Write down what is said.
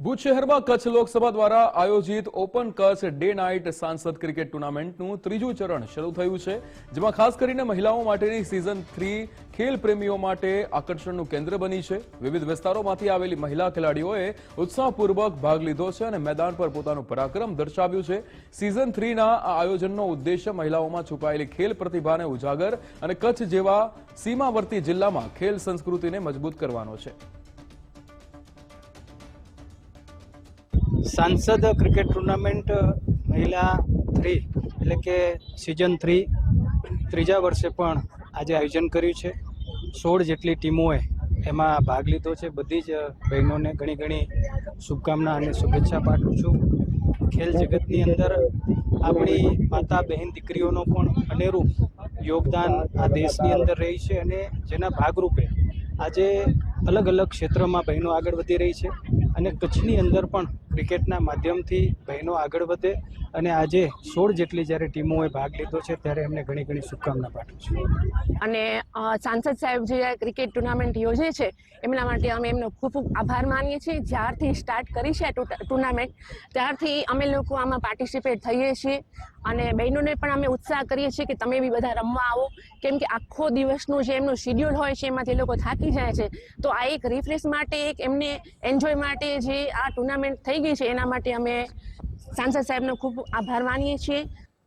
ભુજ શહેરમાં કચ્છ લોકસભા દ્વારા આયોજિત ઓપન કચ્છ ડે નાઇટ સાંસદ ક્રિકેટ ટુર્નામેન્ટનું ત્રીજું ચરણ શરૂ થયું છે, જેમાં ખાસ કરીને મહિલાઓ માટેની સિઝન 3 ખેલ પ્રેમીઓ માટે આકર્ષણનું કેન્દ્ર બની છે। વિવિધ વિસ્તારોમાંથી આવેલી મહિલા ખેલાડીઓએ ઉત્સાહપૂર્વક ભાગ લીધો છે અને મેદાન પર પોતાનું પરાક્રમ દર્શાવ્યું છે। સિઝન 3ના આ આયોજનનો ઉદ્દેશ્ય મહિલાઓમાં છુપાયેલી ખેલ પ્રતિભાને ઉજાગર અને કચ્છ જેવા સીમાવર્તી જિલ્લામાં ખેલ સંસ્કૃતિને મજબૂત કરવાનો છે। सांसद क्रिकेट टूर्नामेंट महिला 3 એટલે કે सीजन 3 ત્રીજા વર્ષે પણ આજે આયોજન કર્યું છે। 16 જેટલી ટીમોએ એમાં ભાગ લીધો છે। બધી જ બહેનોને ઘણી શુભકામના અને શુભેચ્છા પાઠવું છું। ખેલ જગતની અંદર આપણી માતા બહેન દીકરીઓનો પણ અનેરું યોગદાન આ દેશની અંદર રહી છે અને જેના ભાગરૂપે આજે અલગ અલગ ક્ષેત્રમાં બહેનો આગળ વધી રહી છે અને કચ્છની અંદર પણ ક્રિકેટના માધ્યમથી બહેનો આગળ વધે અને આજે 16 જેટલી જ્યારે ટીમોએ ભાગ લીધો છે ત્યારે એમને ઘણી શુભકામના પાઠવું છું। અને સાંસદ સાહેબ જે ક્રિકેટ ટુર્નામેન્ટ યોજે છે એમના માટે અમે એમનો ખૂબ આભાર માનીએ છીએ। જ્યારથી સ્ટાર્ટ કરી છે ટુર્નામેન્ટ ત્યારથી અમે લોકો આમાં પાર્ટિસિપેટ થઈએ છીએ અને બહેનોને પણ અમે ઉત્સાહ કરીએ છીએ કે તમે બી બધા રમવા આવો, કેમ કે આખો દિવસનું જે એમનું શિડ્યુલ હોય છે એમાંથી એ લોકો થાકી જાય છે, તો આ એક રિફ્રેશ માટે એક એમને એન્જોય માટે જે આ ટુર્નામેન્ટ થઈ ગઈ છે એના માટે અમે સાંસદ સાહેબનો ખૂબ આભાર માનીએ છીએ।